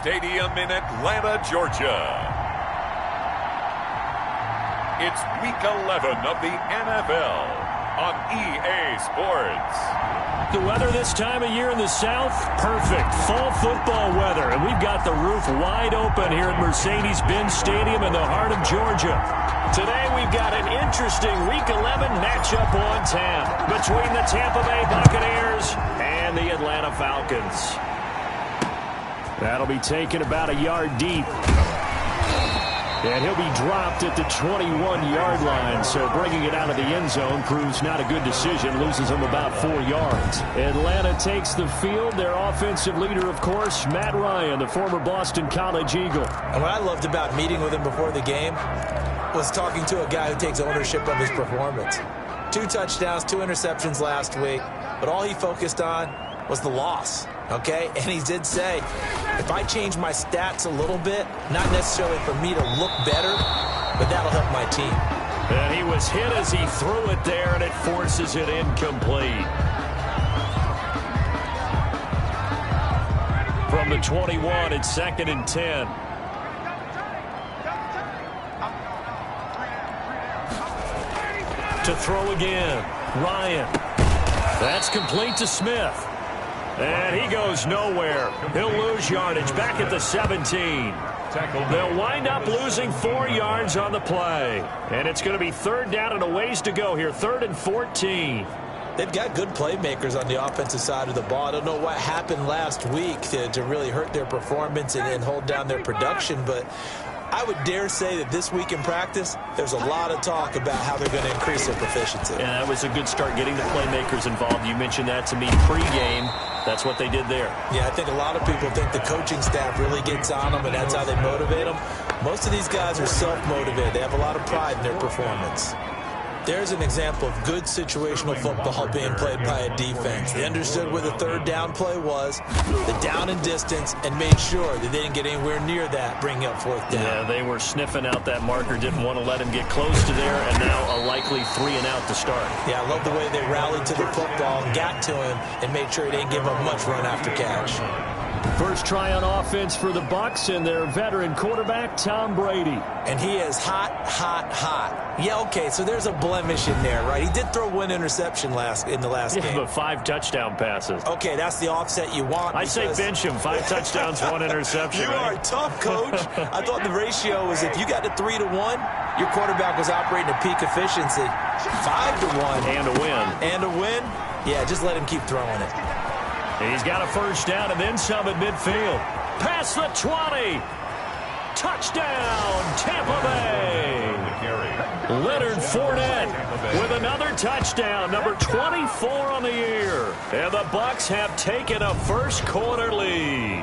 Stadium in Atlanta, Georgia. It's Week 11 of the NFL on EA Sports. The weather this time of year in the South, perfect. Fall football weather, and we've got the roof wide open here at Mercedes-Benz Stadium in the heart of Georgia. Today we've got an interesting Week 11 matchup on tap between the Tampa Bay Buccaneers and the Atlanta Falcons. That'll be taken about a yard deep. And he'll be dropped at the 21-yard line, so bringing it out of the end zone proves not a good decision, loses him about 4 yards. Atlanta takes the field. Their offensive leader, of course, Matt Ryan, the former Boston College Eagle. And what I loved about meeting with him before the game was talking to a guy who takes ownership of his performance. 2 touchdowns, 2 interceptions last week, but all he focused on was the loss. Okay, and he did say, if I change my stats a little bit, not necessarily for me to look better, but that'll help my team. And he was hit as he threw it there, and it forces it incomplete. From the 21, it's 2nd and 10. To throw again, Ryan. That's complete to Smith. And he goes nowhere. He'll lose yardage back at the 17. They'll wind up losing 4 yards on the play. And it's going to be 3rd down and a ways to go here. 3rd and 14. They've got good playmakers on the offensive side of the ball. I don't know what happened last week to really hurt their performance and hold down their production, but I would dare say that this week in practice, there's a lot of talk about how they're going to increase their proficiency. And that was a good start getting the playmakers involved. You mentioned that to me pregame. That's what they did there. Yeah, I think a lot of people think the coaching staff really gets on them, and that's how they motivate them. Most of these guys are self-motivated. They have a lot of pride in their performance. There's an example of good situational football being played by a defense. They understood where the 3rd down play was, the down and distance, and made sure that they didn't get anywhere near that, bringing up 4th down. Yeah, they were sniffing out that marker, didn't want to let him get close to there, and now a likely 3 and out to start. Yeah, I love the way they rallied to the football and got to him and made sure he didn't give up much run after catch. First try on offense for the Bucs and their veteran quarterback, Tom Brady. And he is hot, hot, hot. Yeah, okay, so there's a blemish in there, right? He did throw 1 interception in the last game. But 5 touchdown passes. Okay, that's the offset you want. I say bench him. 5 touchdowns, 1 interception. You are tough, Coach. I thought the ratio was if you got to 3 to 1, your quarterback was operating at peak efficiency. 5 to 1. And a win. And a win? Yeah, just let him keep throwing it. He's got a first down and then some at midfield. Past the 20. Touchdown, Tampa Bay. Leonard Fournette with another touchdown, number 24 on the year. And the Bucs have taken a first-quarter lead.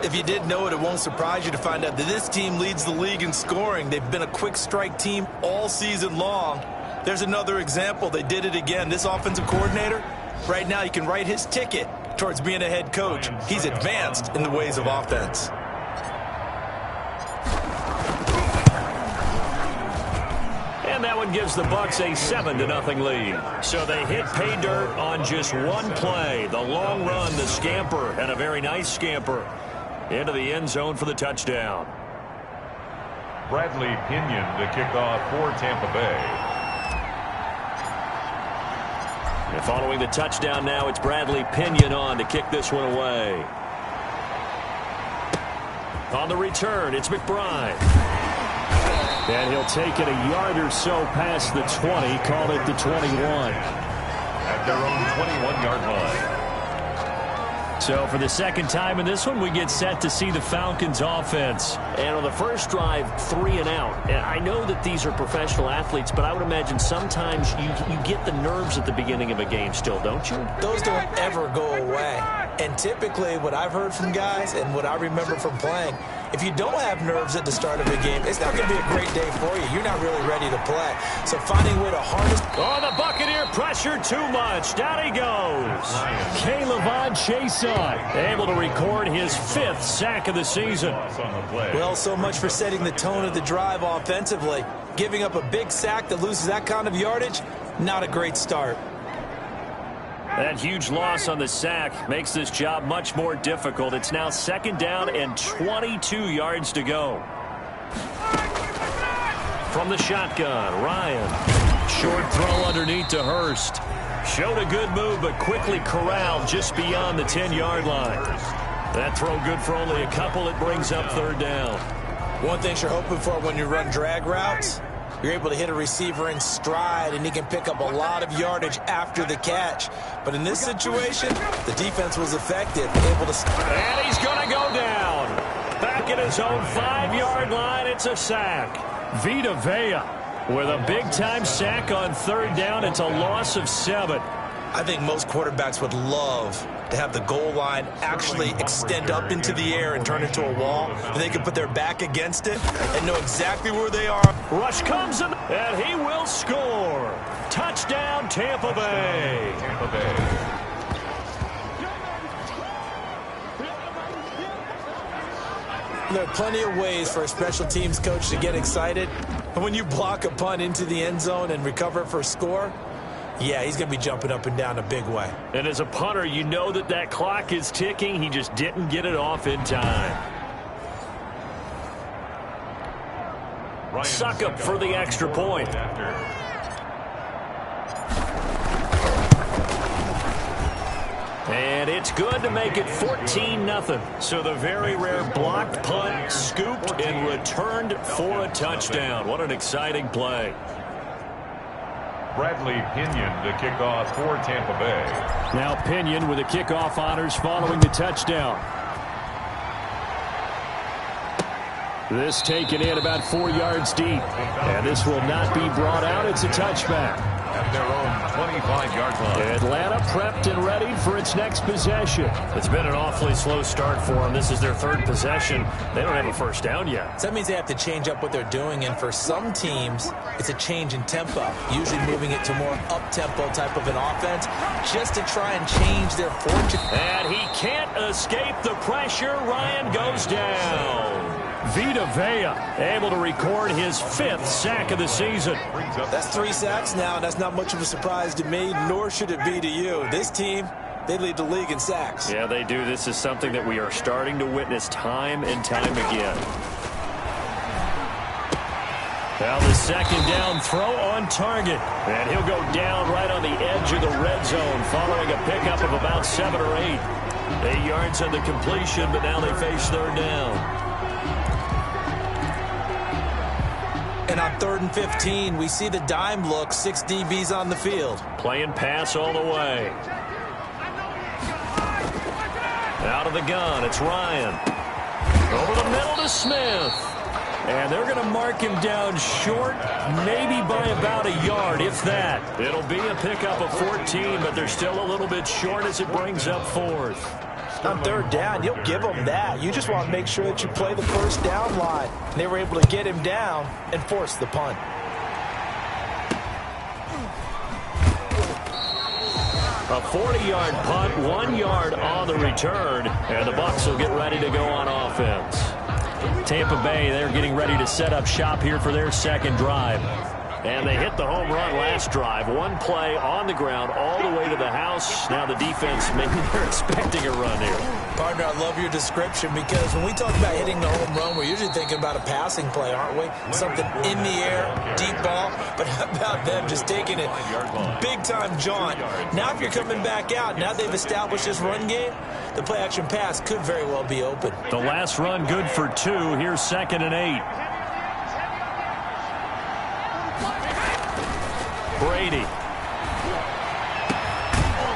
If you didn't know it, it won't surprise you to find out that this team leads the league in scoring. They've been a quick strike team all season long. There's another example. They did it again. This offensive coordinator, right now, he can write his ticket towards being a head coach. He's advanced in the ways of offense. And that one gives the Bucs a 7-0 lead. So they hit pay dirt on just one play. The long run, the scamper, and a very nice scamper into the end zone for the touchdown. Bradley Pinion to kick off for Tampa Bay. And following the touchdown now, it's Bradley Pinion on to kick this one away. On the return, it's McBride. And he'll take it a yard or so past the 20, call it the 21. At their own 21-yard line. So for the second time in this one, we get set to see the Falcons offense. And on the first drive, 3 and out. And I know that these are professional athletes, but I would imagine sometimes you get the nerves at the beginning of a game still, don't you? Those don't ever go away. And typically what I've heard from guys and what I remember from playing, if you don't have nerves at the start of a game, it's not going to be a great day for you. You're not really ready to play. So finding a way to harness. Oh, the Buccaneer pressure too much. Down he goes. Caleb Chase able to record his 5th sack of the season. Well, so much for setting the tone of the drive offensively. Giving up a big sack that loses that kind of yardage, not a great start. That huge loss on the sack makes this job much more difficult. It's now 2nd down and 22 yards to go. From the shotgun, Ryan. Short throw underneath to Hurst. Showed a good move, but quickly corralled just beyond the 10-yard line. That throw good for only a couple. It brings up 3rd down. One thing you're hoping for when you run drag routes, you're able to hit a receiver in stride, and he can pick up a lot of yardage after the catch. But in this situation, the defense was effective, able to... And he's going to go down. Back at his own 5-yard line, it's a sack. Vita Vea with a big-time sack on 3rd down. It's a loss of 7. I think most quarterbacks would love to have the goal line actually extend up into the air and turn into a wall, and they can put their back against it and know exactly where they are. Rush comes in, and he will score. Touchdown, Tampa Bay. Tampa Bay. There are plenty of ways for a special teams coach to get excited. But when you block a punt into the end zone and recover for a score, yeah, he's going to be jumping up and down a big way. And as a punter, you know that clock is ticking. He just didn't get it off in time. Suckup for the extra point. And it's good to make it 14-0. So the very rare blocked punt scooped and returned for a touchdown. What an exciting play. Bradley Pinion to kick off for Tampa Bay. Now Pinion with the kickoff honors following the touchdown. This taken in about 4 yards deep. And this will not be brought out. It's a touchback. At their own 25-yard line. Atlanta prepped and ready for its next possession. It's been an awfully slow start for them. This is their 3rd possession. They don't have a first down yet. So that means they have to change up what they're doing, and for some teams, it's a change in tempo, usually moving it to more up-tempo type of an offense, just to try and change their fortune. And he can't escape the pressure. Ryan goes down. Vita Vea able to record his 5th sack of the season. That's 3 sacks now, and that's not much of a surprise to me, nor should it be to you. This team, they lead the league in sacks. Yeah, they do. This is something that we are starting to witness time and time again. Now the 2nd down throw on target. And he'll go down right on the edge of the red zone following a pickup of about 7 or 8. 8 yards on the completion, but now they face 3rd down. And on 3rd and 15, we see the dime look, 6 DBs on the field. Playing pass all the way. Out of the gun, it's Ryan. Over the middle to Smith. And they're going to mark him down short, maybe by about a yard, if that. It'll be a pickup of 14, but they're still a little bit short as it brings up 4th. On 3rd down, you'll give them that. You just want to make sure that you play the first down line. And they were able to get him down and force the punt. A 40-yard punt, 1 yard on the return, and the Bucs will get ready to go on offense. Tampa Bay, they're getting ready to set up shop here for their 2nd drive. And they hit the home run last drive. 1 play on the ground all the way to the house. Now the defense, maybe they're expecting a run here. Partner, I love your description, because when we talk about hitting the home run, we're usually thinking about a passing play, aren't we? Something in the air, deep ball. But how about them just taking it big-time jaunt? Now if you're coming back out, now they've established this run game, the play-action pass could very well be open. The last run good for 2. Here's 2nd and 8. Brady.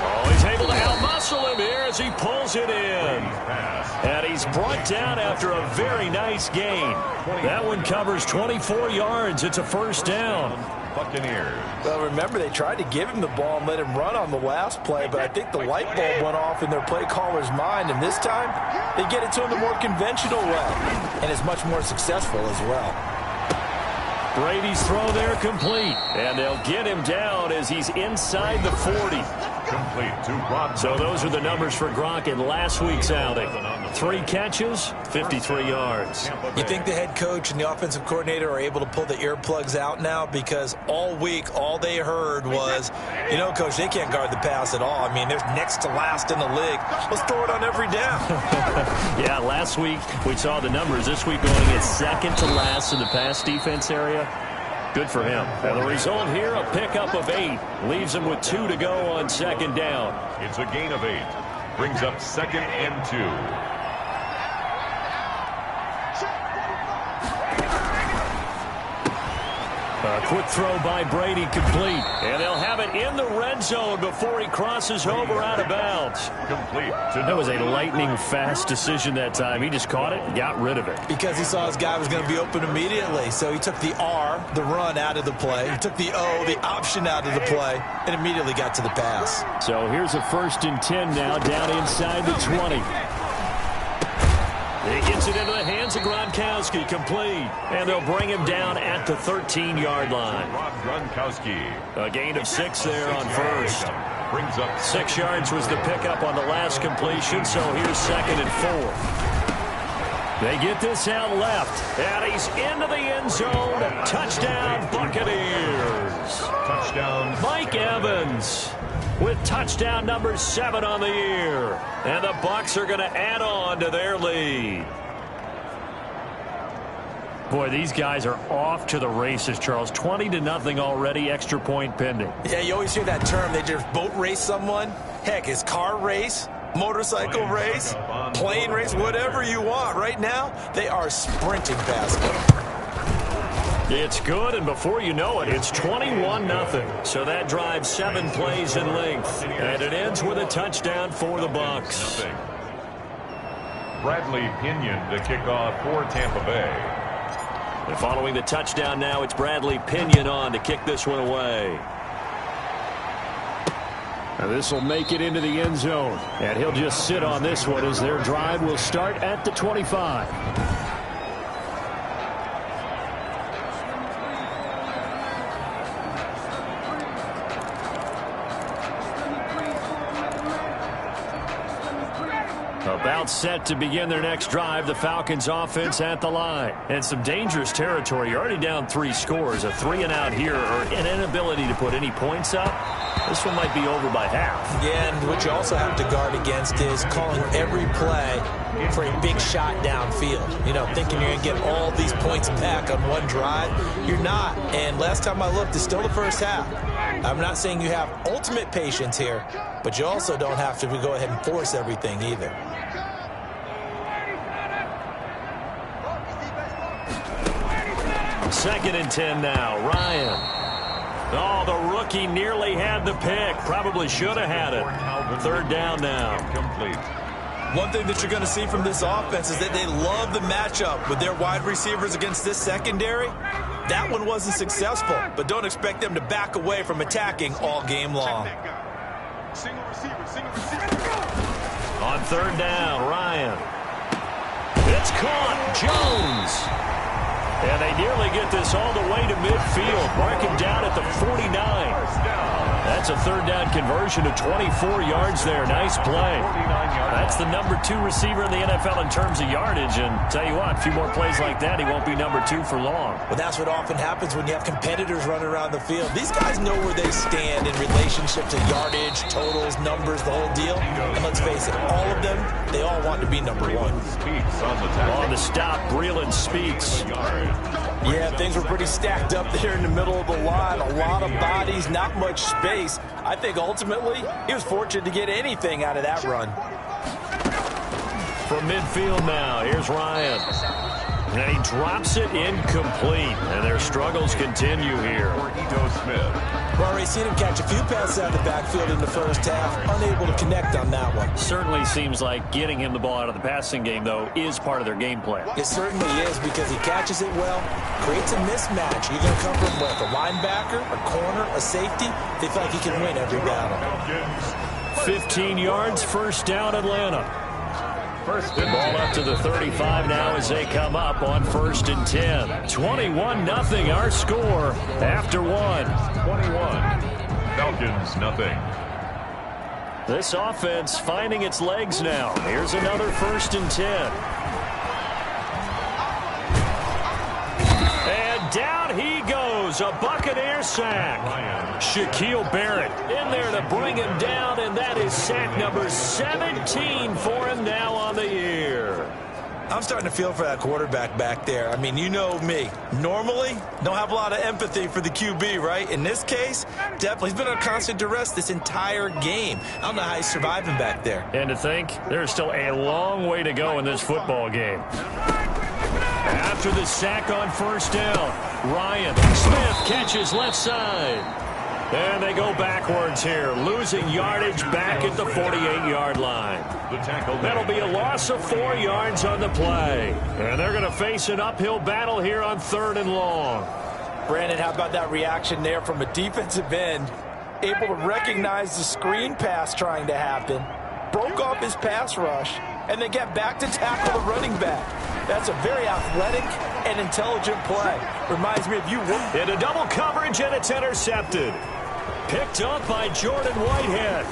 Oh, he's able to out-muscle him here as he pulls it in. And he's brought down after a very nice gain. That one covers 24 yards. It's a 1st down. Buccaneers. Well, remember, they tried to give him the ball and let him run on the last play, but I think the light bulb went off in their play caller's mind, and this time they get it to him the more conventional way, and it's much more successful as well. Brady's throw there complete. And they'll get him down as he's inside the 40. Complete to Gronk. So those are the numbers for Gronk in last week's outing. 3 catches, 53 yards. You think the head coach and the offensive coordinator are able to pull the earplugs out now? Because all week, all they heard was, you know, Coach, they can't guard the pass at all. I mean, they're next to last in the league. Let's throw it on every down. Yeah, last week we saw the numbers. This week going at second to last in the pass defense area. Good for him. And the result here, a pickup of 8. Leaves him with 2 to go on second down. It's a gain of 8. Brings up 2nd and 2. A quick throw by Brady, complete. And they'll have it in the red zone before he crosses over out of bounds. Complete. That was a lightning-fast decision that time. He just caught it and got rid of it. Because he saw his guy was going to be open immediately. So he took the R, the run, out of the play. He took the O, the option, out of the play, and immediately got to the pass. So here's a 1st and 10 now, down inside the 20. He gets it into the hands of Gronkowski, complete. And they'll bring him down at the 13-yard line. Gronkowski. A gain of 6 there on first. Brings up 6 yards was the pickup on the last completion, so here's 2nd and 4. They get this out left, and he's into the end zone. Touchdown, Buccaneers. touchdown. Mike Evans with touchdown number 7 on the year. And the Bucs are going to add on to their lead. Boy, these guys are off to the races, Charles. 20-0 already, extra point pending. Yeah, you always hear that term. They just boat race someone. Heck, it's car race, motorcycle race, plane race, whatever you want. Right now, they are sprinting past them. It's good, and before you know it, it's 21-0. So that drives 7 plays in length, and it ends with a touchdown for the Bucs. Bradley Pinion to kick off for Tampa Bay. And following the touchdown now, it's Bradley Pinion on to kick this one away. Now this will make it into the end zone, and he'll just sit on this one as their drive will start at the 25. About set to begin their next drive, the Falcons offense at the line. And some dangerous territory. You're already down 3 scores. A 3-and-out here, or an inability to put any points up. This one might be over by half. Yeah, and what you also have to guard against is calling every play for a big shot downfield. You know, thinking you're going to get all these points back on one drive. You're not. And last time I looked, it's still the first half. I'm not saying you have ultimate patience here, but you also don't have to go ahead and force everything either. Second and 10 now. Ryan. Oh, the rookie nearly had the pick. Probably should have had it. 3rd down now. Complete. One thing that you're going to see from this offense is that they love the matchup with their wide receivers against this secondary. That one wasn't successful, but don't expect them to back away from attacking all game long. On 3rd down, Ryan. It's caught. Jones. And they nearly get this all the way to midfield. Mark him down at the 49. That's a 3rd down conversion to 24 yards there. Nice play. That's the number 2 receiver in the NFL in terms of yardage. And tell you what, a few more plays like that, he won't be number 2 for long. Well, that's what often happens when you have competitors running around the field. These guys know where they stand in relationship to yardage, totals, numbers, the whole deal. And let's face it, all of them, they all want to be number 1. On the stop, Breeland Speaks. Yeah, things were pretty stacked up there in the middle of the line. A lot of bodies, not much space. I think ultimately he was fortunate to get anything out of that run. From midfield now, here's Ryan. And he drops it incomplete. And their struggles continue here. We've already seen him catch a few passes out of the backfield in the first half. Unable to connect on that one. Certainly seems like getting him the ball out of the passing game, though, is part of their game plan. It certainly is, because he catches it well, creates a mismatch. You're going to come from what, a linebacker, a corner, a safety? They feel like he can win every battle. 15 yards, 1st down, Atlanta. Ball up to the 35 now as they come up on 1st and 10. 21-0 our score after 1. 21. Falcons nothing. This offense finding its legs now. Here's another 1st and 10. And down he goes. A Buccaneer sack. Shaquille Barrett in there to bring him down, and that is sack number 17 for him now on the year. I'm starting to feel for that quarterback back there. I mean, you know me. Normally, don't have a lot of empathy for the QB, right? In this case, definitely. He's been under constant duress this entire game. I don't know how he's surviving back there. And to think, there's still a long way to go in this football game. After the sack on 1st down, Ryan Smith catches left side. And they go backwards here, losing yardage back at the 48-yard line. That'll be a loss of 4 yards on the play. And they're going to face an uphill battle here on 3rd and long. Brandon, how about that reaction there from a defensive end? Able to recognize the screen pass trying to happen, broke off his pass rush, and then get back to tackle the running back. That's a very athletic and intelligent play. Reminds me of you. Into double coverage, and it's intercepted. Picked up by Jordan Whitehead.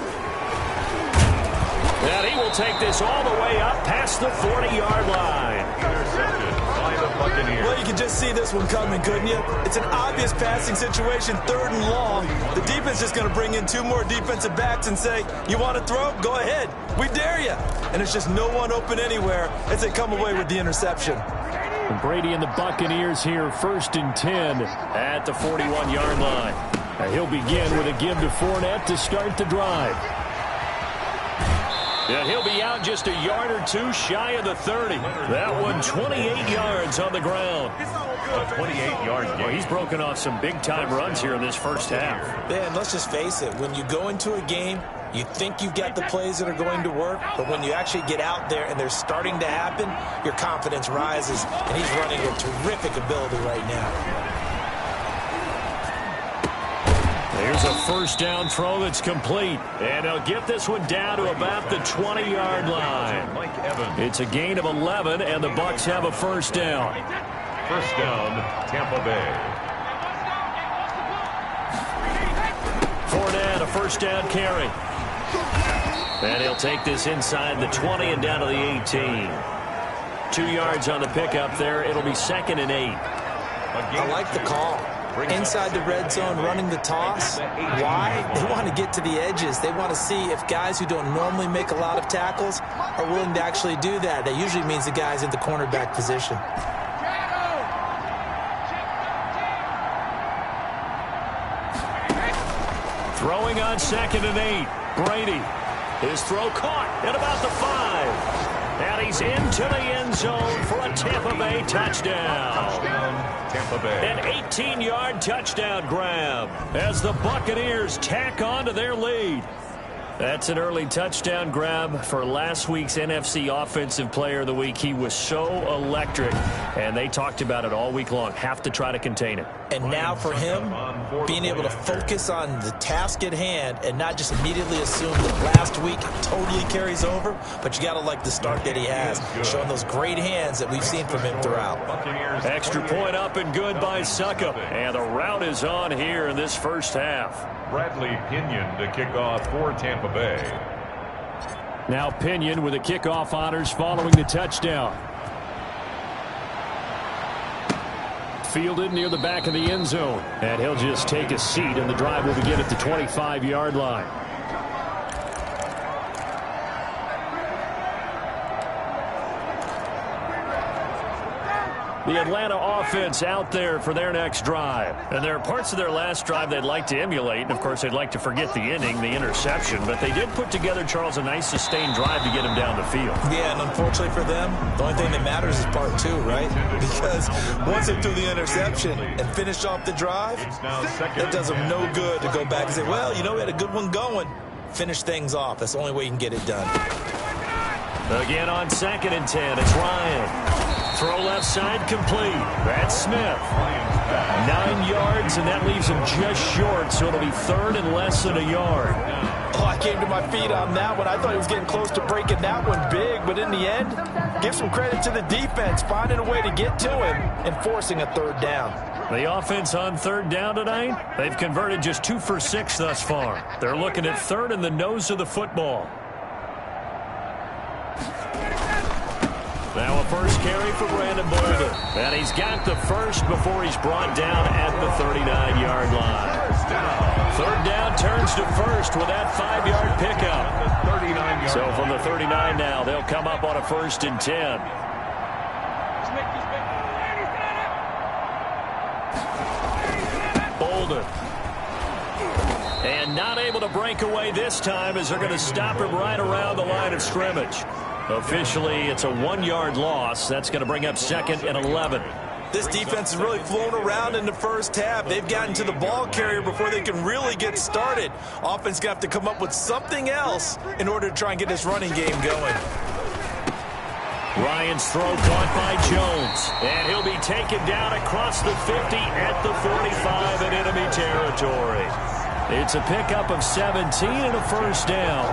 And he will take this all the way up past the 40-yard line. Intercepted by the Buccaneers. Well, you can just see this one coming, couldn't you? It's an obvious passing situation, 3rd and long. The defense is going to bring in 2 more defensive backs and say, you want to throw? Go ahead. We dare you. And it's just no one open anywhere as they come away with the interception. And Brady and the Buccaneers here, 1st and 10 at the 41-yard line. And he'll begin with a give to Fournette to start the drive. And he'll be out just a yard or 2 shy of the 30. That one 28 yards on the ground. A 28-yard gain. Well, he's broken off some big-time runs here in this first half. Man, let's just face it. When you go into a game, you think you've got the plays that are going to work, but when you actually get out there and they're starting to happen, your confidence rises, and he's running with terrific ability right now. Here's a 1st down throw that's complete. And they'll get this one down to about the 20-yard line. It's a gain of 11, and the Bucs have a 1st down. 1st down, Tampa Bay. Fournette, a 1st down carry. And he'll take this inside the 20 and down to the 18. 2 yards on the pickup there. It'll be 2nd and 8. I like the call. Inside the red zone, running the toss. Why? They want to get to the edges. They want to see if guys who don't normally make a lot of tackles are willing to actually do that. That usually means the guy's in the cornerback position. Throwing on 2nd and 8. Brady. His throw caught at about the 5. And he's into the end zone for a Tampa Bay touchdown. Tampa Bay. An 18-yard touchdown grab as the Buccaneers tack on to their lead. That's an early touchdown grab for last week's NFC Offensive Player of the Week. He was so electric, and they talked about it all week long. Have to try to contain it. And now for him, being able to focus on the task at hand and not just immediately assume that last week totally carries over, but you got to like the start that he has, showing those great hands that we've seen from him throughout. Extra point up and good by Succop. And the route is on here in this first half. Bradley Pinion to kick off for Tampa Bay. Now Pinion with the kickoff honors following the touchdown. Fielded near the back of the end zone. And he'll just take a seat, and the drive will begin at the 25-yard line. The Atlanta offense out there for their next drive. And there are parts of their last drive they'd like to emulate. And, of course, they'd like to forget the inning, the interception. But they did put together, Charles, a nice sustained drive to get him down the field. Yeah, and unfortunately for them, the only thing that matters is part 2, right? Because once they threw the interception and finished off the drive, that does them no good to go back and say, well, you know, we had a good one going. Finish things off. That's the only way you can get it done. Again on 2nd and 10, it's Ryan. Throw left side complete. That's Smith. 9 yards, and that leaves him just short, so it'll be 3rd and less than a yard. Oh, I came to my feet on that one. I thought he was getting close to breaking that one big, but in the end, give some credit to the defense, finding a way to get to him and forcing a third down. The offense on third down tonight, they've converted just 2 for 6 thus far. They're looking at third in the nose of the football. Now a first carry for Brandon Bolden. And he's got the first before he's brought down at the 39-yard line. Third down turns to first with that 5-yard pickup. So from the 39 now, they'll come up on a 1st and 10. Bolden. And not able to break away this time as they're going to stop him right around the line of scrimmage. Officially, it's a 1-yard loss. That's going to bring up 2nd and 11. This defense has really flown around in the first half. They've gotten to the ball carrier before they can really get started. Offense going to have to come up with something else in order to try and get this running game going. Ryan's throw caught by Jones. And he'll be taken down across the 50 at the 45 in enemy territory. It's a pickup of 17 and a first down.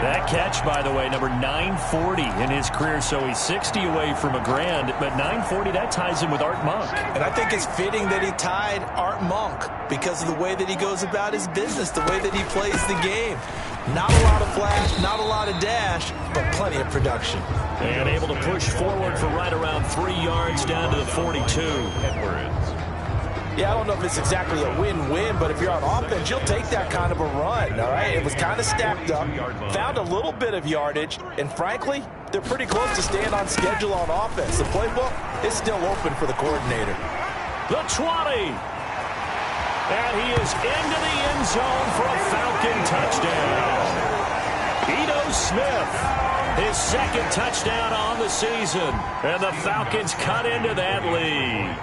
That catch, by the way, number 940 in his career, so he's 60 away from a grand, but 940, that ties him with Art Monk. And I think it's fitting that he tied Art Monk because of the way that he goes about his business, the way that he plays the game. Not a lot of flash, not a lot of dash, but plenty of production. And able to push forward for right around 3 yards down to the 42. Yeah, I don't know if it's exactly a win-win, but if you're on offense, you'll take that kind of a run, all right? It was kind of stacked up, found a little bit of yardage, and frankly, they're pretty close to staying on schedule on offense. The playbook is still open for the coordinator. The 20. And he is into the end zone for a Falcon touchdown. Ito Smith, his 2nd touchdown on the season, and the Falcons cut into that lead.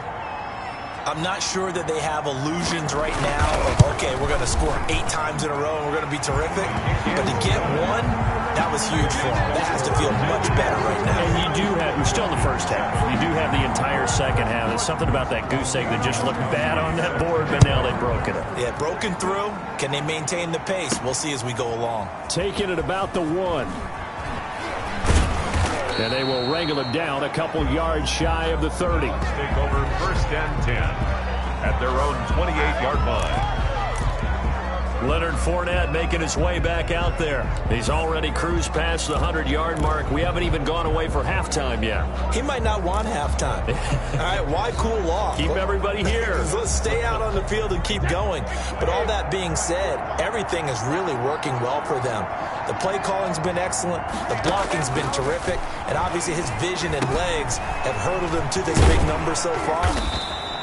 I'm not sure that they have illusions right now of, okay, we're going to score 8 times in a row and we're going to be terrific. But to get one, that was huge for them. That has to feel much better right now. And you do have, we're still in the first half. You do have the entire second half. There's something about that goose egg that just looked bad on that board, but now they've broken it. Yeah, broken through. Can they maintain the pace? We'll see as we go along. Taking it about the 1. And they will wrangle it down a couple yards shy of the 30. Take over 1st and 10 at their own 28-yard line. Leonard Fournette making his way back out there. He's already cruised past the 100-yard mark. We haven't even gone away for halftime yet. He might not want halftime. All right, why cool off? Keep everybody here. Let's stay out on the field and keep going. But all that being said, everything is really working well for them. The play calling's been excellent. The blocking's been terrific. And obviously his vision and legs have hurdled him to this big number so far.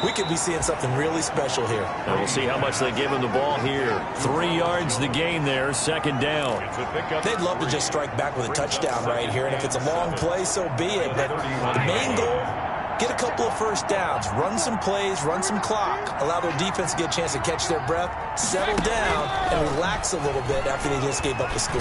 We could be seeing something really special here. And we'll see how much they give him the ball here. 3 yards the gain there, 2nd down. They'd love to just strike back with a touchdown right here. And if it's a long play, so be it. But the main goal, get a couple of first downs, run some plays, run some clock, allow their defense to get a chance to catch their breath, settle down, and relax a little bit after they just gave up the score.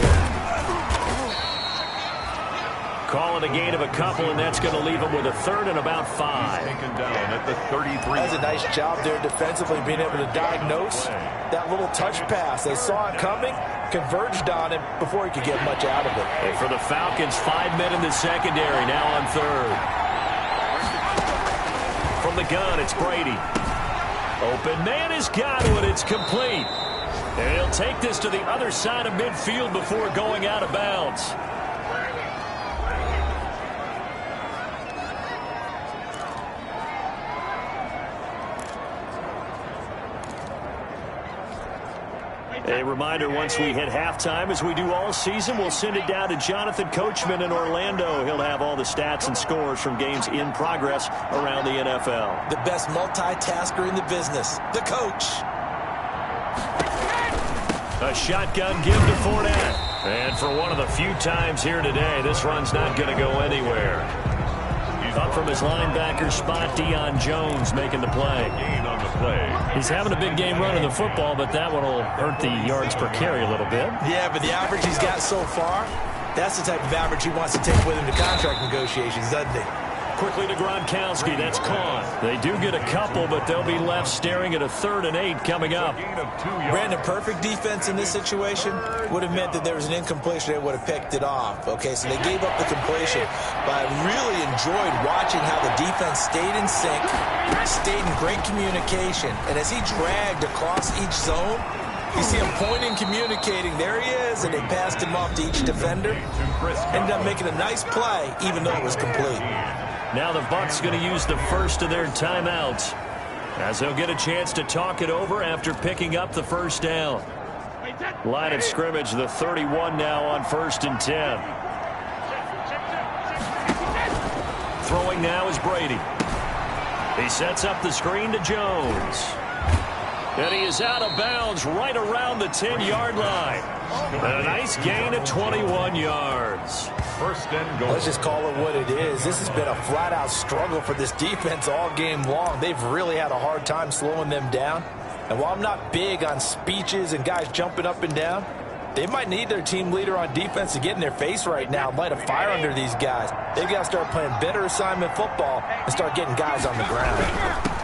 Call it a gain of a couple, and that's going to leave them with a 3rd and about 5. Taken down at the 33. That's a nice job there defensively, being able to diagnose that little touch pass. They saw it coming, converged on him before he could get much out of it. And for the Falcons, 5 men in the secondary, now on 3rd. From the gun, it's Brady. Open man has got it. It's complete. And he'll take this to the other side of midfield before going out of bounds. A reminder, once we hit halftime, as we do all season, we'll send it down to Jonathan Coachman in Orlando. He'll have all the stats and scores from games in progress around the NFL. The best multitasker in the business, the coach. A shotgun give to Fournette. And for one of the few times here today, this run's not going to go anywhere. Up from his linebacker spot, Deion Jones making the play. Gain on the play. He's having a big game running the football, but that one will hurt the yards per carry a little bit. Yeah, but the average he's got so far, that's the type of average he wants to take with him to contract negotiations, doesn't he? quickly to Gronkowski. That's caught. They do get a couple, but they'll be left staring at a 3rd and 8 coming up. Brandon, perfect defense in this situation would have meant that there was an incompletion. They would have picked it off. Okay, so they gave up the completion. But I really enjoyed watching how the defense stayed in sync, stayed in great communication. And as he dragged across each zone, you see him pointing, communicating. There he is, and they passed him off to each defender. Ended up making a nice play, even though it was complete. Now the Bucs going to use the first of their timeouts, as they'll get a chance to talk it over after picking up the first down. Line of scrimmage, the 31 now on 1st and 10. Throwing now is Brady. He sets up the screen to Jones. And he is out of bounds right around the 10-yard line. And a nice gain of 21 yards. 1st and goal. Let's just call it what it is. This has been a flat-out struggle for this defense all game long. They've really had a hard time slowing them down. And while I'm not big on speeches and guys jumping up and down, they might need their team leader on defense to get in their face right now and light a fire under these guys. They've got to start playing better assignment football and start getting guys on the ground.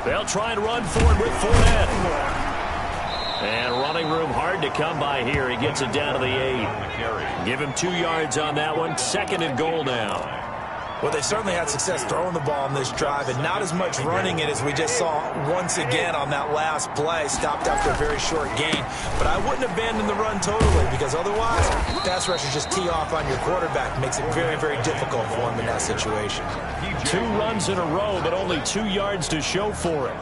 They'll try and run forward with Fournette. And running room hard to come by here. He gets it down to the 8. Give him 2 yards on that one. 2nd and goal now. Well, they certainly had success throwing the ball on this drive, and not as much running it as we just saw once again on that last play. Stopped after a very short gain. But I wouldn't abandon the run totally, because otherwise, pass rushers just tee off on your quarterback. Makes it very, very difficult for him in that situation. 2 runs in a row, but only 2 yards to show for it.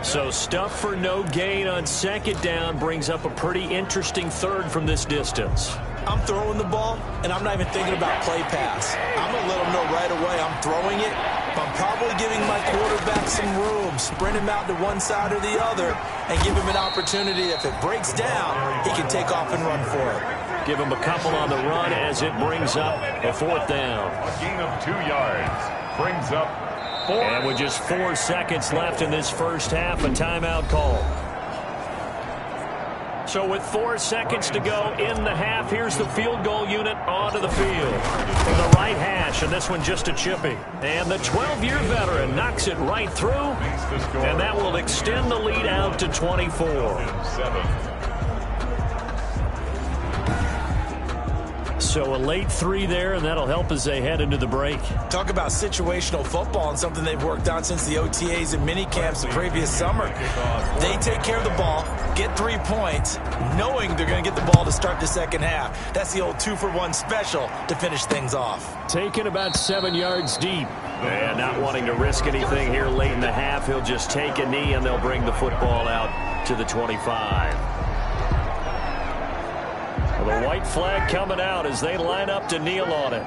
So stuff for no gain on 2nd down brings up a pretty interesting 3rd from this distance. I'm throwing the ball, and I'm not even thinking about play pass. I'm going to let them know right away I'm throwing it. But I'm probably giving my quarterback some room, sprint him out to one side or the other, and give him an opportunity. If it breaks down, he can take off and run for it. Give him a couple on the run as it brings up a 4th down. A gain of 2 yards. Brings up 4. And with just 4 seconds left in this first half, a timeout call. So with 4 seconds to go in the half, here's the field goal unit onto the field. From the right hash, and this one just a chippy. And the 12-year veteran knocks it right through, and that will extend the lead out to 24. So a late 3 there, and that'll help as they head into the break. Talk about situational football and something they've worked on since the OTAs and mini camps the previous summer. They take care of the ball, get 3 points, knowing they're going to get the ball to start the second half. That's the old 2-for-1 special to finish things off. Taken about 7 yards deep. And not wanting to risk anything here late in the half, he'll just take a knee, and they'll bring the football out to the 25. The white flag coming out as they line up to kneel on it.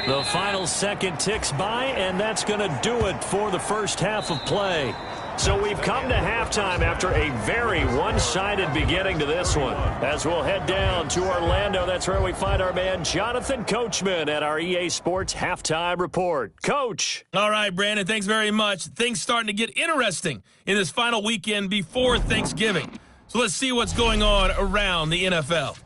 The final second ticks by, and that's going to do it for the first half of play. So we've come to halftime after a very one-sided beginning to this one. As we'll head down to Orlando, that's where we find our man Jonathan Coachman at our EA Sports Halftime Report. Coach. All right, Brandon, thanks very much. Things starting to get interesting in this final weekend before Thanksgiving. So let's see what's going on around the NFL.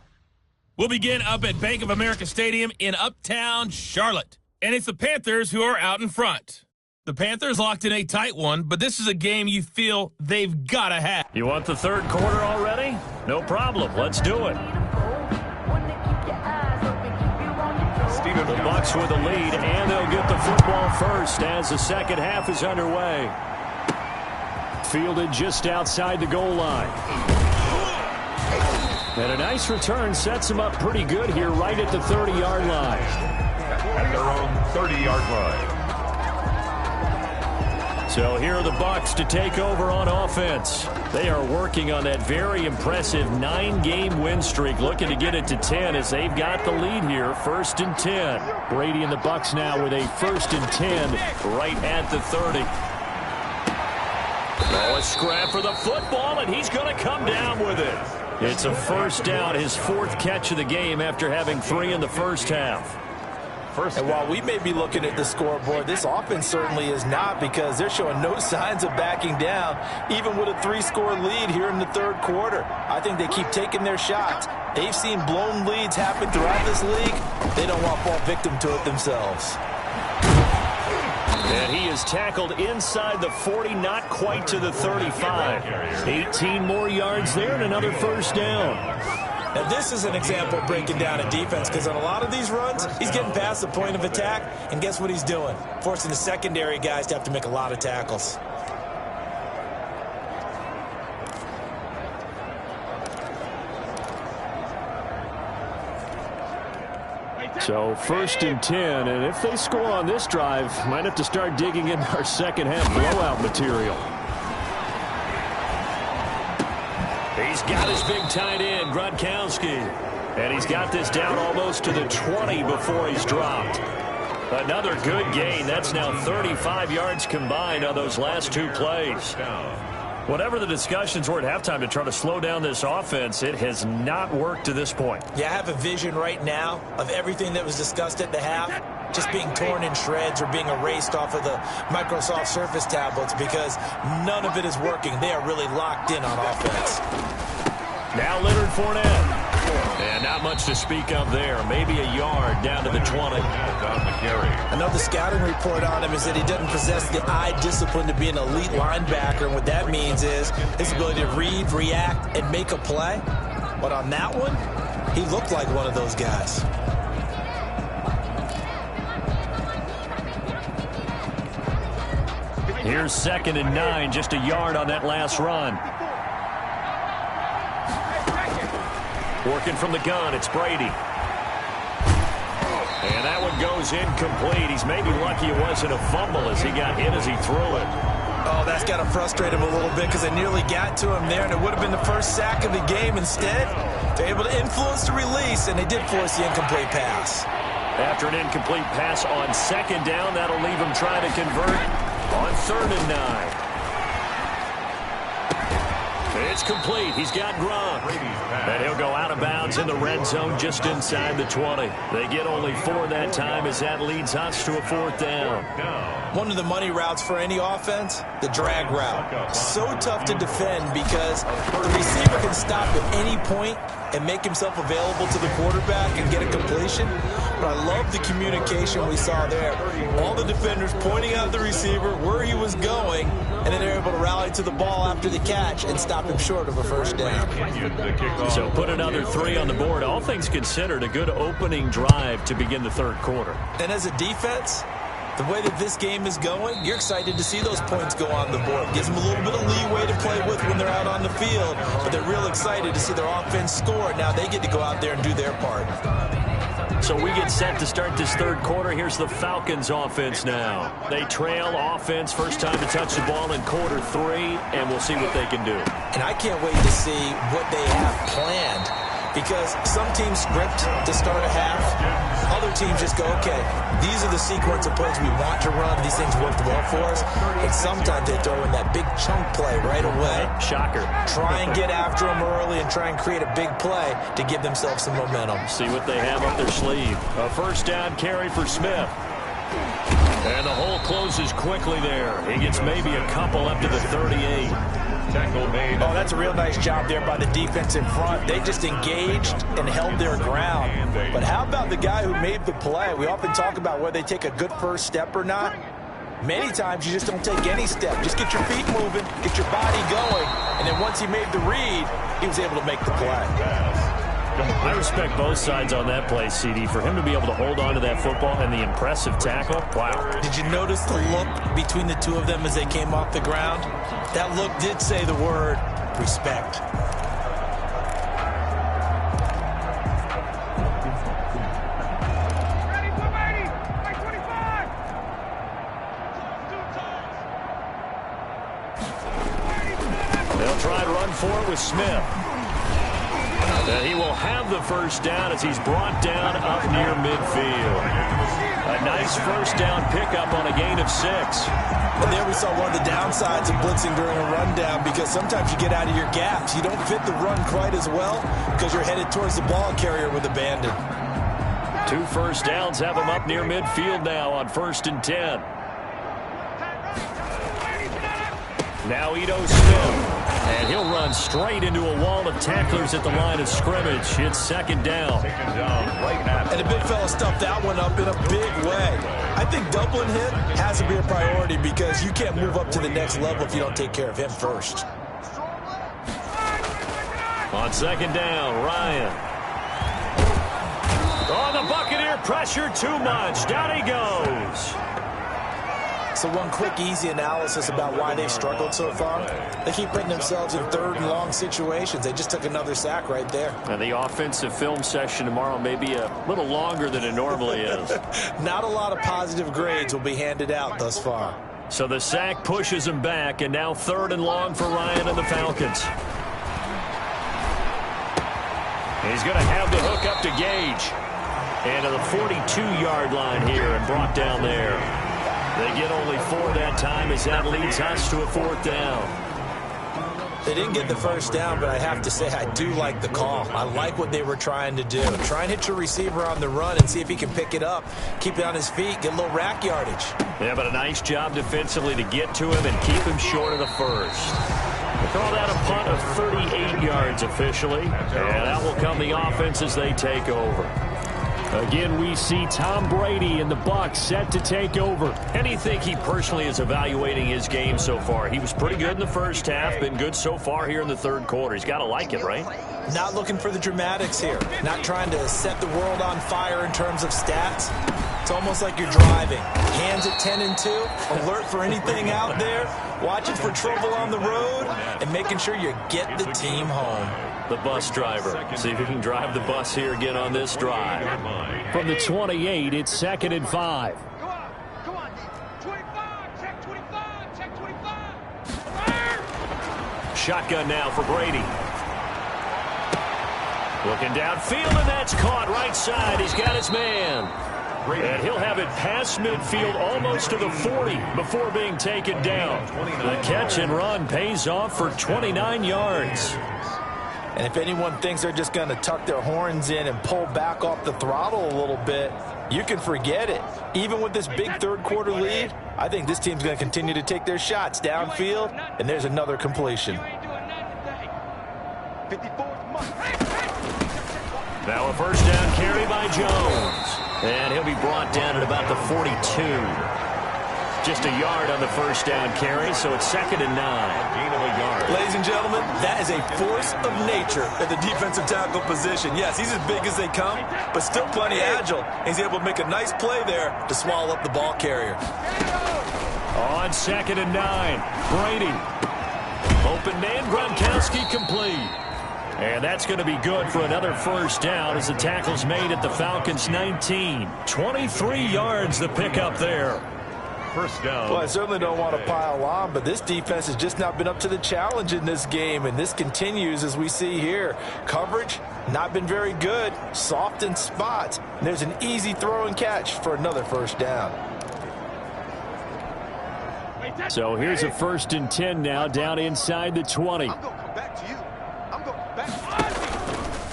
We'll begin up at Bank of America Stadium in Uptown Charlotte. And it's the Panthers who are out in front. The Panthers locked in a tight one, but this is a game you feel they've got to have. You want the third quarter already? No problem. Let's do it. The Bucs with the lead, and they'll get the football first as the second half is underway. Fielded just outside the goal line. And a nice return sets him up pretty good here right at the 30-yard line. At their own 30-yard line. So here are the Bucs to take over on offense. They are working on that very impressive 9-game win streak, looking to get it to 10 as they've got the lead here, 1st and 10. Brady and the Bucs now with a 1st and 10 right at the 30. Oh, a scrap for the football, and he's going to come down with it. It's a first down, his 4th catch of the game after having 3 in the first half. And while we may be looking at the scoreboard, this offense certainly is not, because they're showing no signs of backing down, even with a 3-score lead here in the third quarter. I think they keep taking their shots. They've seen blown leads happen throughout this league. They don't want to fall victim to it themselves. And he is tackled inside the 40, not quite to the 35. 18 more yards there and another first down. Now, this is an example of breaking down a defense, because on a lot of these runs, he's getting past the point of attack, and guess what he's doing? Forcing the secondary guys to have to make a lot of tackles. So 1st and 10, and if they score on this drive, might have to start digging in our second half blowout material. He's got his big tight end, Gronkowski. And he's got this down almost to the 20 before he's dropped. Another good gain. That's now 35 yards combined on those last 2 plays. Whatever the discussions were at halftime to try to slow down this offense, it has not worked to this point. Yeah, I have a vision right now of everything that was discussed at the half just being torn in shreds or being erased off of the Microsoft Surface tablets, because none of it is working. They are really locked in on offense. Now Leonard Fournette. And not much to speak of there. Maybe a yard down to the 20. Another scouting report on him is that he doesn't possess the eye discipline to be an elite linebacker. And what that means is his ability to read, react, and make a play. But on that one, he looked like one of those guys. Here's 2nd and 9, just a yard on that last run. Working from the gun, it's Brady. And that one goes incomplete. He's maybe lucky it wasn't a fumble as he got hit as he threw it. Oh, that's got to frustrate him a little bit, because they nearly got to him there, and it would have been the first sack of the game. Instead, they're able to influence the release, and they did force the incomplete pass. After an incomplete pass on 2nd down, that'll leave him trying to convert on 3rd and 9. It's complete. He's got Gronk. And he'll go out of bounds in the red zone just inside the 20. They get only 4 that time as that leads us to a 4th down. One of the money routes for any offense, the drag route. So tough to defend because the receiver can stop at any point and make himself available to the quarterback and get a completion. But I love the communication we saw there. All the defenders pointing out the receiver where he was going, and then they're able to rally to the ball after the catch and stop him short of a first down. So put another 3 on the board. All things considered, a good opening drive to begin the 3rd quarter. And as a defense, the way that this game is going, you're excited to see those points go on the board. Gives them a little bit of leeway to play with when they're out on the field, but they're real excited to see their offense score. Now they get to go out there and do their part. So we get set to start this 3rd quarter. Here's the Falcons offense now. They trail offense, first time to touch the ball in quarter 3, and we'll see what they can do. And I can't wait to see what they have planned, because some teams script to start a half. Other teams just go, okay, these are the sequence of plays we want to run. These things worked well for us. And sometimes they throw in that big chunk play right away. Shocker. Try and get after them early and try and create a big play to give themselves some momentum. See what they have up their sleeve. A first down carry for Smith. And the hole closes quickly there. He gets maybe a couple up to the 38. Oh, that's a real nice job there by the defense in front. They just engaged and held their ground. But how about the guy who made the play? We often talk about whether they take a good first step or not. Many times you just don't take any step. Just get your feet moving, get your body going, and then once he made the read, he was able to make the play. I respect both sides on that play, CD. For him to be able to hold on to that football and the impressive tackle, wow. Did you notice the look between the two of them as they came off the ground? That look did say the word respect. They'll try to run for it with Smith. And he will have the first down as he's brought down up near midfield. A nice first down pickup on a gain of 6. And there we saw one of the downsides of blitzing during a rundown, because sometimes you get out of your gaps. You don't fit the run quite as well because you're headed towards the ball carrier with abandon. 2 first downs have him up near midfield now on 1st and 10. Now Ito Smith. And he'll run straight into a wall of tacklers at the line of scrimmage. It's 2nd down. And the big fella stuffed that one up in a big way. I think doubling him has to be a priority because you can't move up to the next level if you don't take care of him first. On second down, Ryan. Oh, the Buccaneer pressure too much. Down he goes. So one quick, easy analysis about why they struggled so far. They keep putting themselves in third and long situations. They just took another sack right there. And the offensive film session tomorrow may be a little longer than it normally is. Not a lot of positive grades will be handed out thus far. So the sack pushes him back, and now third and long for Ryan and the Falcons. He's going to have the hook up to Gage. And to the 42-yard line here and brought down there. They get only 4 that time as that leads us to a 4th down. They didn't get the first down, but I have to say I do like the call. I like what they were trying to do. Try and hit your receiver on the run and see if he can pick it up, keep it on his feet, get a little rack yardage. Yeah, but a nice job defensively to get to him and keep him short of the first. They call that a punt of 38 yards officially, and that will come the offense as they take over. Again, we see Tom Brady and the Bucs set to take over. And do you think he personally is evaluating his game so far? He was pretty good in the first half, been good so far here in the third quarter. He's got to like it, right? Not looking for the dramatics here. Not trying to set the world on fire in terms of stats. It's almost like you're driving. Hands at 10 and 2, alert for anything out there, watching for trouble on the road, and making sure you get the team home. The bus driver. See if he can drive the bus here again on this drive. From the 28, it's 2nd and 5. Come on. 25, check 25, check 25. Shotgun now for Brady. Looking downfield, and that's caught right side. He's got his man. And he'll have it past midfield almost to the 40 before being taken down. The catch and run pays off for 29 yards. And if anyone thinks they're just going to tuck their horns in and pull back off the throttle a little bit, you can forget it. Even with this big third quarter lead, I think this team's going to continue to take their shots downfield, and there's another completion. Now a first down carry by Jones. And he'll be brought down at about the 42. Just a yard on the first down carry, so it's 2nd and 9. Gain of a yard. Ladies and gentlemen, that is a force of nature at the defensive tackle position. Yes, he's as big as they come, but still plenty agile. He's able to make a nice play there to swallow up the ball carrier. On 2nd and 9, Brady. Open man, Gronkowski complete. And that's going to be good for another first down as the tackle's made at the Falcons' 19. 23 yards the pickup there. First down. Well, I certainly don't want to pile on, but this defense has just not been up to the challenge in this game, and this continues as we see here. Coverage, not been very good, soft in spots. And there's an easy throw and catch for another first down. So here's a 1st and 10 now, down inside the 20. I'm going to come back to you. I'm going back.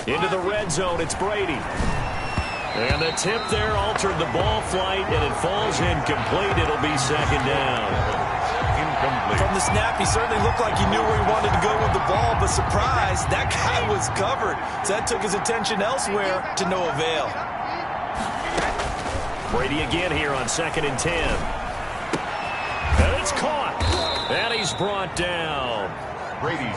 Into the red zone, it's Brady. And the tip there altered the ball flight, and it falls incomplete. It'll be 2nd down. Incomplete. From the snap, he certainly looked like he knew where he wanted to go with the ball, but surprise, that guy was covered. So that took his attention elsewhere to no avail. Brady again here on 2nd and 10. And it's caught. And he's brought down.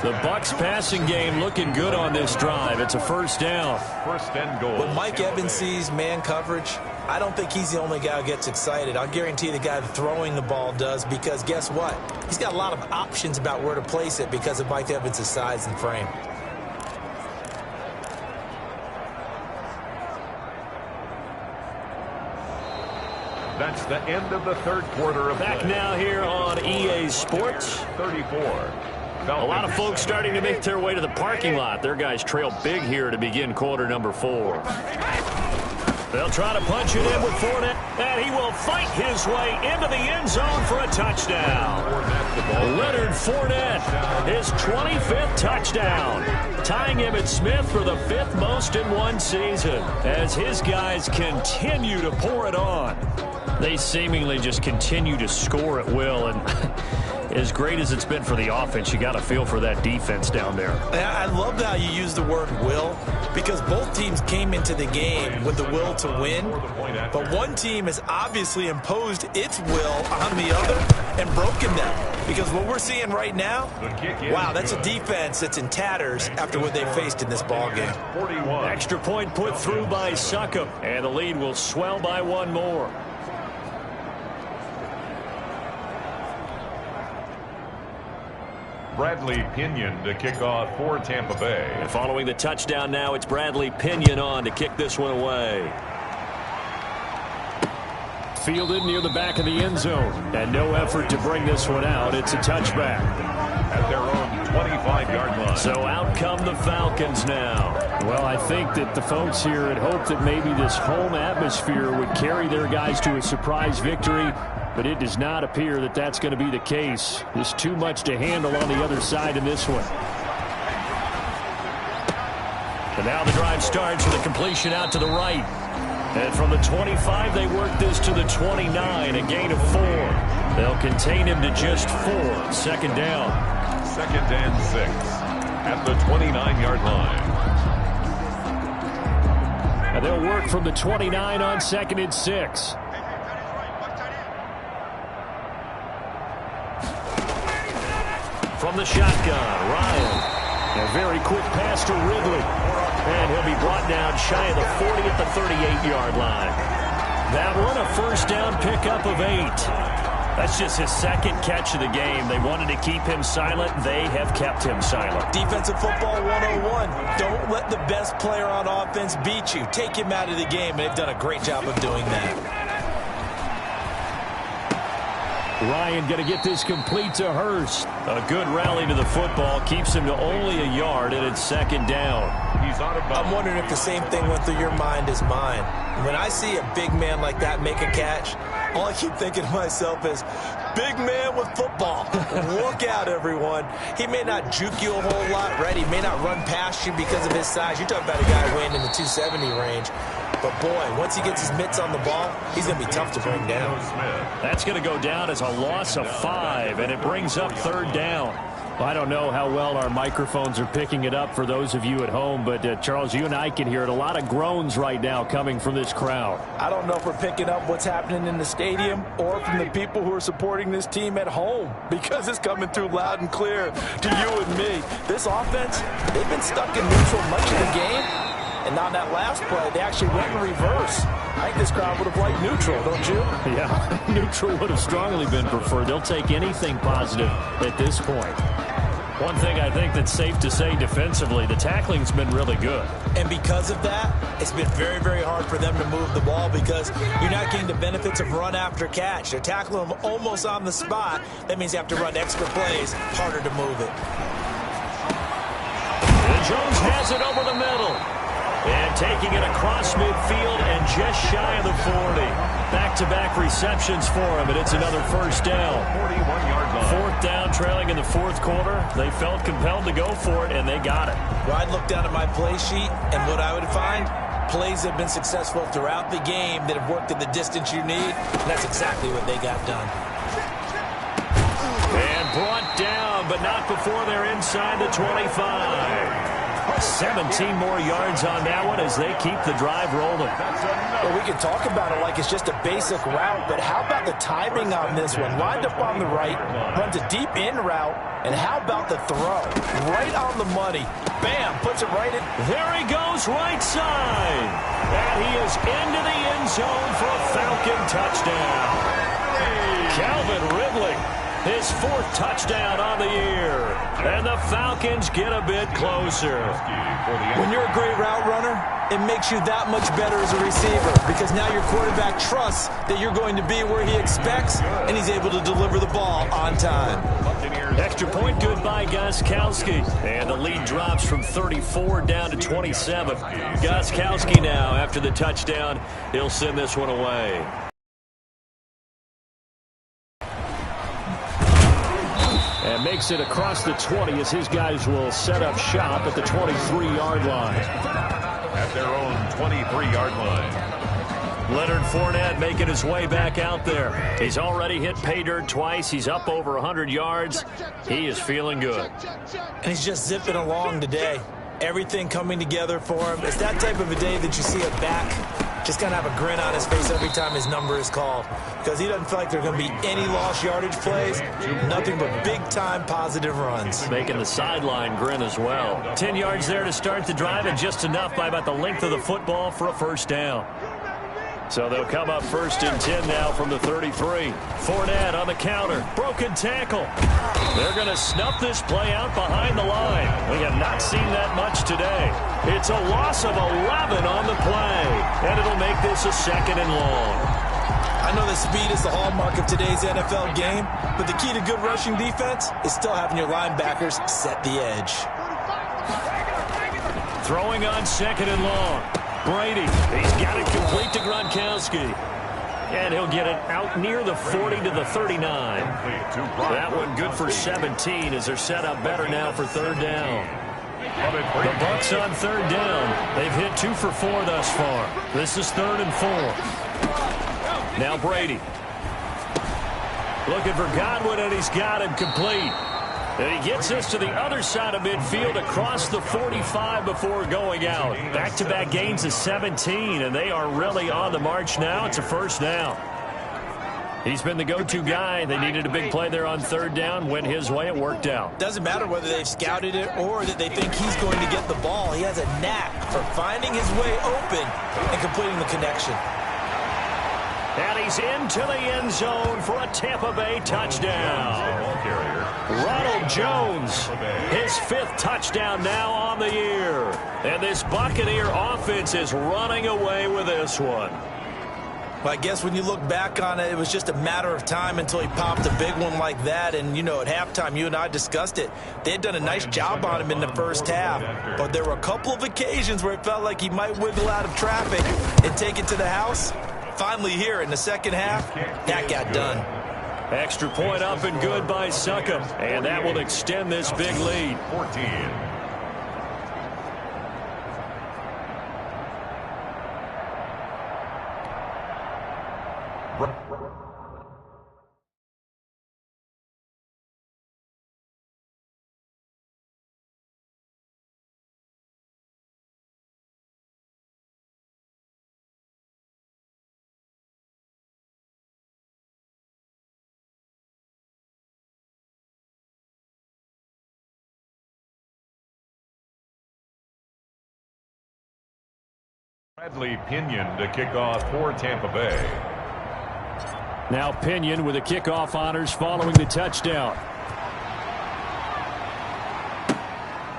The Bucs passing game looking good on this drive. It's a first down. First and goal. When Mike Evans sees man coverage, I don't think he's the only guy who gets excited. I'll guarantee the guy throwing the ball does, because guess what? He's got a lot of options about where to place it because of Mike Evans' size and frame. That's the end of the third quarter of Back play. now here on EA Sports. 34. A lot of folks starting to make their way to the parking lot. Their guys trail big here to begin quarter number 4. They'll try to punch it in with Fournette, and he will fight his way into the end zone for a touchdown. Leonard Fournette, his 25th touchdown, tying Emmitt Smith for the 5th most in one season as his guys continue to pour it on. They seemingly just continue to score at will, and as great as it's been for the offense, you got to feel for that defense down there. I love how you use the word will, because both teams came into the game with the will to win, but one team has obviously imposed its will on the other and broken them. Because what we're seeing right now, wow, that's a defense that's in tatters after what they faced in this ball game. Extra point put through by Succop, and the lead will swell by one more. Bradley Pinion to kick off for Tampa Bay. And following the touchdown now, it's Bradley Pinion on to kick this one away. Fielded near the back of the end zone, and no effort to bring this one out. It's a touchback. At their own 25-yard line. So out come the Falcons now. Well, I think that the folks here had hoped that maybe this home atmosphere would carry their guys to a surprise victory, but it does not appear that that's going to be the case. There's too much to handle on the other side in this one. And now the drive starts with a completion out to the right. And from the 25, they work this to the 29, a gain of 4. They'll contain him to just 4. Second down. 2nd and 6 at the 29-yard line. And they'll work from the 29 on 2nd and 6. From the shotgun, Ryan. A very quick pass to Ridley. And he'll be brought down shy of the 40 at the 38-yard line. That one, a first down pickup of 8. That's just his second catch of the game. They wanted to keep him silent. They have kept him silent. Defensive football 101. Don't let the best player on offense beat you. Take him out of the game, and they've done a great job of doing that. Ryan going to get this complete to Hurst. A good rally to the football keeps him to only a yard, and it's 2nd down. I'm wondering if the same thing went through your mind as mine. When I see a big man like that make a catch, all I keep thinking to myself is, big man with football. Look out, everyone. He may not juke you a whole lot, right? He may not run past you because of his size. You're talking about a guy weighing in the 270 range. But, boy, once he gets his mitts on the ball, he's going to be tough to bring down. That's going to go down as a loss of 5, and it brings up 3rd down. Well, I don't know how well our microphones are picking it up for those of you at home, but, Charles, you and I can hear it. A lot of groans right now coming from this crowd. I don't know if we're picking up what's happening in the stadium or from the people who are supporting this team at home, because it's coming through loud and clear to you and me. This offense, they've been stuck in neutral much of the game. And on that last play, they actually went in reverse. I think this crowd would have liked neutral, don't you? Yeah, neutral would have strongly been preferred. They'll take anything positive at this point. One thing I think that's safe to say defensively, the tackling's been really good. And because of that, it's been very, very hard for them to move the ball because you're not getting the benefits of run after catch. They're tackling them almost on the spot. That means you have to run extra plays, harder to move it. And Jones has it over the middle. And taking it across midfield and just shy of the 40. Back-to-back receptions for him, and it's another first down. 41-yard line. 4th down, trailing in the 4th quarter. They felt compelled to go for it, and they got it. Well, I'd look down at my play sheet, and what I would find, plays have been successful throughout the game that have worked in the distance you need, and that's exactly what they got done. And brought down, but not before they're inside the 25. 17 more yards on that one as they keep the drive rolling. Well, we can talk about it like it's just a basic route, but how about the timing on this one? Lined up on the right, runs a deep in route, and how about the throw? Right on the money. Bam, puts it right in. There he goes, right side. And he is into the end zone for a Falcon touchdown. Calvin Ridley, his 4th touchdown on the year. And the Falcons get a bit closer. When you're a great route runner, it makes you that much better as a receiver because now your quarterback trusts that you're going to be where he expects, and he's able to deliver the ball on time. Extra point good by Gostkowski. And the lead drops from 34 down to 27. Gostkowski now, after the touchdown, he'll send this one away. And makes it across the 20 as his guys will set up shop at the 23-yard line. At their own 23-yard line. Leonard Fournette making his way back out there. He's already hit pay dirt twice. He's up over 100 yards. He is feeling good. And he's just zipping along today. Everything coming together for him. It's that type of a day that you see a back just going to have a grin on his face every time his number is called, because he doesn't feel like there are going to be any lost yardage plays, nothing but big-time positive runs. Making the sideline grin as well. 10 yards there to start the drive, and just enough by about the length of the football for a first down. So they'll come up 1st and 10 now from the 33. Fournette on the counter. Broken tackle. They're going to snuff this play out behind the line. We have not seen that much today. It's a loss of 11 on the play, and it'll make this a 2nd and long. I know that speed is the hallmark of today's NFL game, but the key to good rushing defense is still having your linebackers set the edge. Throwing on 2nd and long. Brady, he's got it complete to Gronkowski. And he'll get it out near the 40 to the 39. That one good for 17 as they're set up better now for 3rd down. The Bucs on 3rd down. They've hit 2 for 4 thus far. This is 3rd and 4. Now Brady. Looking for Godwin, and he's got him complete. And he gets us to the other side of midfield across the 45 before going out. Back-to-back gains of 17, and they are really on the march now. It's a 1st down. He's been the go-to guy. They needed a big play there on 3rd down. Went his way. It worked out. Doesn't matter whether they've scouted it or that they think he's going to get the ball. He has a knack for finding his way open and completing the connection. And he's into the end zone for a Tampa Bay touchdown. Ronald Jones, his 5th touchdown now on the year. And this Buccaneer offense is running away with this one. Well, I guess when you look back on it, it was just a matter of time until he popped a big one like that. And, you know, at halftime, you and I discussed it. They had done a nice job on him in the first half. But there were a couple of occasions where it felt like he might wiggle out of traffic and take it to the house. Finally here in the second half, that got done. Extra point up and good by Succop. And that will extend this big lead. 14. Bradley Pinion to kick off for Tampa Bay. Now Pinion with the kickoff honors following the touchdown.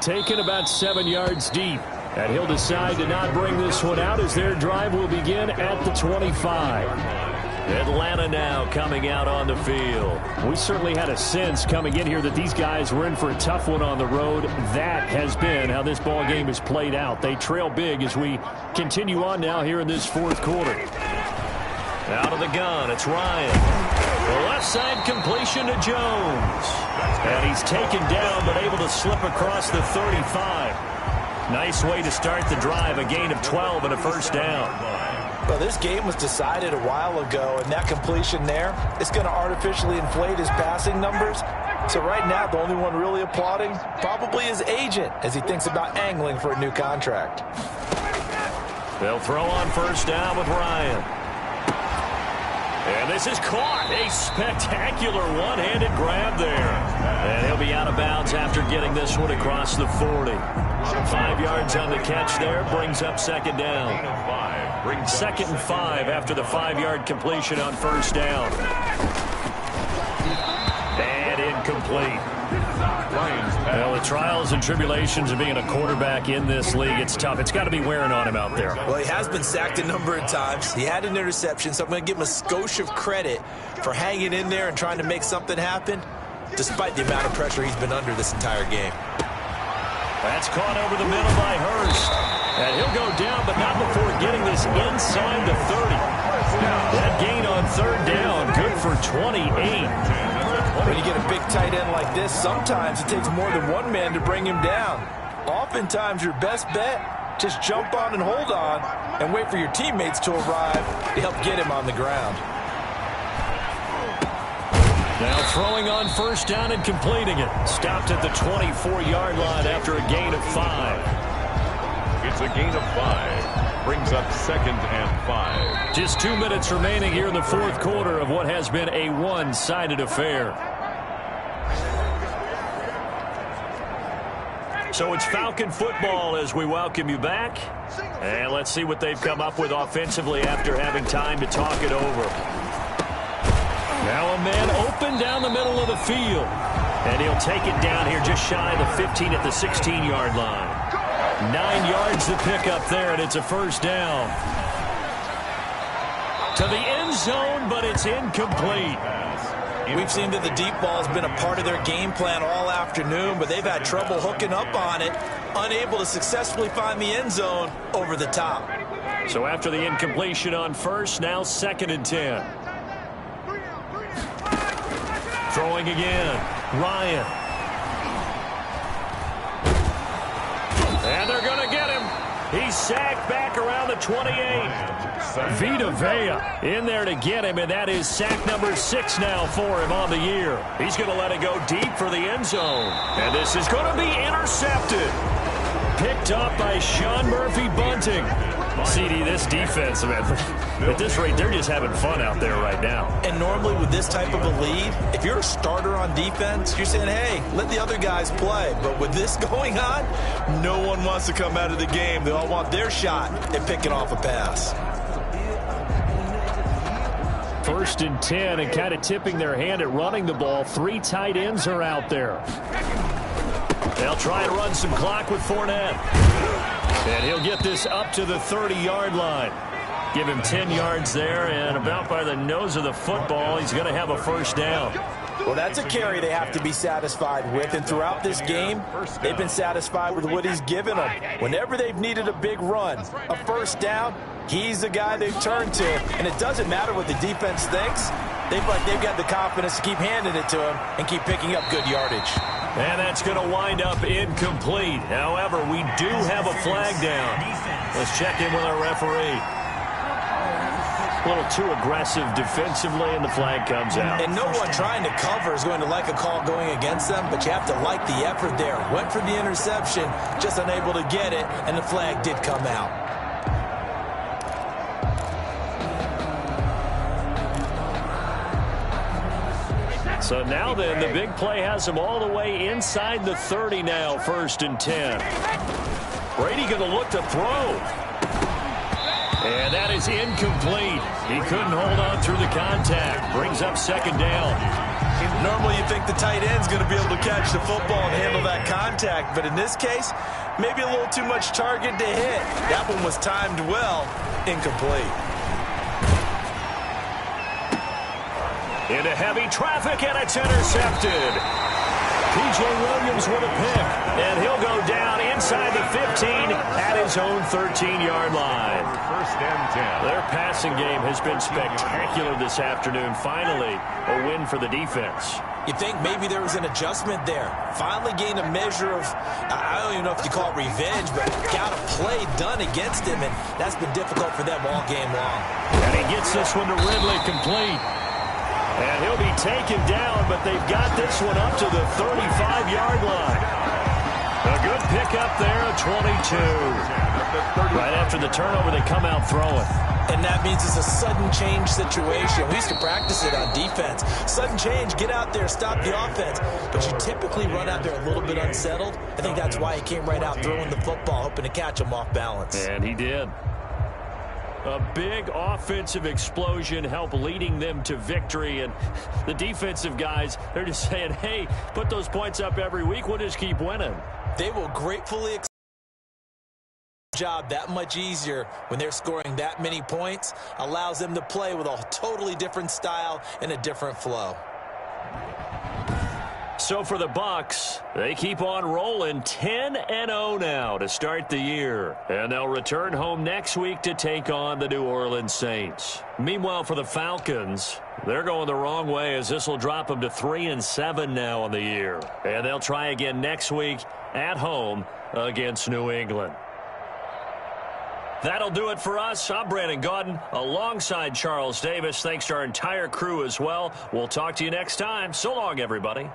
Taken about 7 yards deep. And he'll decide to not bring this one out as their drive will begin at the 25. Atlanta now coming out on the field. We certainly had a sense coming in here that these guys were in for a tough one on the road. That has been how this ball game has played out. They trail big as we continue on now here in this 4th quarter. Out of the gun, it's Ryan. The left side completion to Jones. And he's taken down but able to slip across the 35. Nice way to start the drive, a gain of 12 and a 1st down. Well, this game was decided a while ago, and that completion there is going to artificially inflate his passing numbers. So right now, the only one really applauding probably his agent as he thinks about angling for a new contract. They'll throw on 1st down with Ryan. And this is caught. A spectacular one-handed grab there. And he'll be out of bounds after getting this one across the 40. 5 yards on the catch there, brings up 2nd down. 2nd and 5 after the 5-yard completion on 1st down. And incomplete. Well, the trials and tribulations of being a quarterback in this league, it's tough. It's got to be wearing on him out there. Well, he has been sacked a number of times. He had an interception, so I'm going to give him a skosh of credit for hanging in there and trying to make something happen, despite the amount of pressure he's been under this entire game. That's caught over the middle by Hurst. And he'll go down, but not before getting this inside the 30. That gain on 3rd down, good for 28. When you get a big tight end like this, sometimes it takes more than one man to bring him down. Oftentimes, your best bet Just jump on and hold on and wait for your teammates to arrive to help get him on the ground. Now throwing on first down and completing it. Stopped at the 24-yard line after a gain of 5. It's a gain of 5. Brings up 2nd and 5. Just 2 minutes remaining here in the fourth quarter of what has been a one-sided affair. So it's Falcon football as we welcome you back. And let's see what they've come up with offensively after having time to talk it over. Now a man open down the middle of the field. And he'll take it down here just shy of the 15 at the 16-yard line. 9 yards to pick up there, and it's a first down. To the end zone, but it's incomplete. We've seen that the deep ball has been a part of their game plan all afternoon, but they've had trouble hooking up on it, unable to successfully find the end zone over the top. So after the incompletion on first, now 2nd and 10. Throwing again, Ryan. And they're going to get him. He's sacked back around the 28. Vita Vea in there to get him, and that is sack number 6 now for him on the year. He's going to let it go deep for the end zone. And this is going to be intercepted. Picked up by Sean Murphy-Bunting. CD, this defense, man, at this rate, they're just having fun out there right now. And normally with this type of a lead, if you're a starter on defense, you're saying, hey, let the other guys play. But with this going on, no one wants to come out of the game. They all want their shot at picking off a pass. 1st and 10, and kind of tipping their hand at running the ball. 3 tight ends are out there. They'll try and run some clock with Fournette. And he'll get this up to the 30-yard line. Give him 10 yards there, and about by the nose of the football, he's going to have a first down. Well, that's a carry they have to be satisfied with, and throughout this game, they've been satisfied with what he's given them. Whenever they've needed a big run, a first down, he's the guy they've turned to, and it doesn't matter what the defense thinks. They've got the confidence to keep handing it to him and keep picking up good yardage. And that's going to wind up incomplete. However, we do have a flag down. Let's check in with our referee. A little too aggressive defensively, and the flag comes out. And no one trying to cover is going to like a call going against them, but you have to like the effort there. Went for the interception, just unable to get it, and the flag did come out. So now then, the big play has him all the way inside the 30 now, 1st and 10. Brady going to look to throw. And that is incomplete. He couldn't hold on through the contact. Brings up 2nd down. Normally you think the tight end's going to be able to catch the football and handle that contact, but in this case, maybe a little too much target to hit. That one was timed well, incomplete. Into heavy traffic, and it's intercepted. P.J. Williams with a pick, and he'll go down inside the 15 at his own 13-yard line. 1st and 10. Their passing game has been spectacular this afternoon. Finally, a win for the defense. You think maybe there was an adjustment there. Finally gained a measure of, I don't even know if you call it revenge, but got a play done against him, and that's been difficult for them all game long. And he gets this one to Ridley complete. And he'll be taken down, but they've got this one up to the 35-yard line. A good pickup there, a 22. Right after the turnover, they come out throwing. And that means it's a sudden change situation. We used to practice it on defense. Sudden change, get out there, stop the offense. But you typically run out there a little bit unsettled. I think that's why he came right out throwing the football, hoping to catch him off balance. And he did. A big offensive explosion helped leading them to victory. And the defensive guys, they're just saying, hey, put those points up every week. We'll just keep winning. They will gratefully accept the job that much easier when they're scoring that many points. Allows them to play with a totally different style and a different flow. So for the Bucs, they keep on rolling 10-0 now to start the year. And they'll return home next week to take on the New Orleans Saints. Meanwhile, for the Falcons, they're going the wrong way as this will drop them to 3-7 now on the year. And they'll try again next week at home against New England. That'll do it for us. I'm Brandon Gaudin alongside Charles Davis. Thanks to our entire crew as well. We'll talk to you next time. So long, everybody.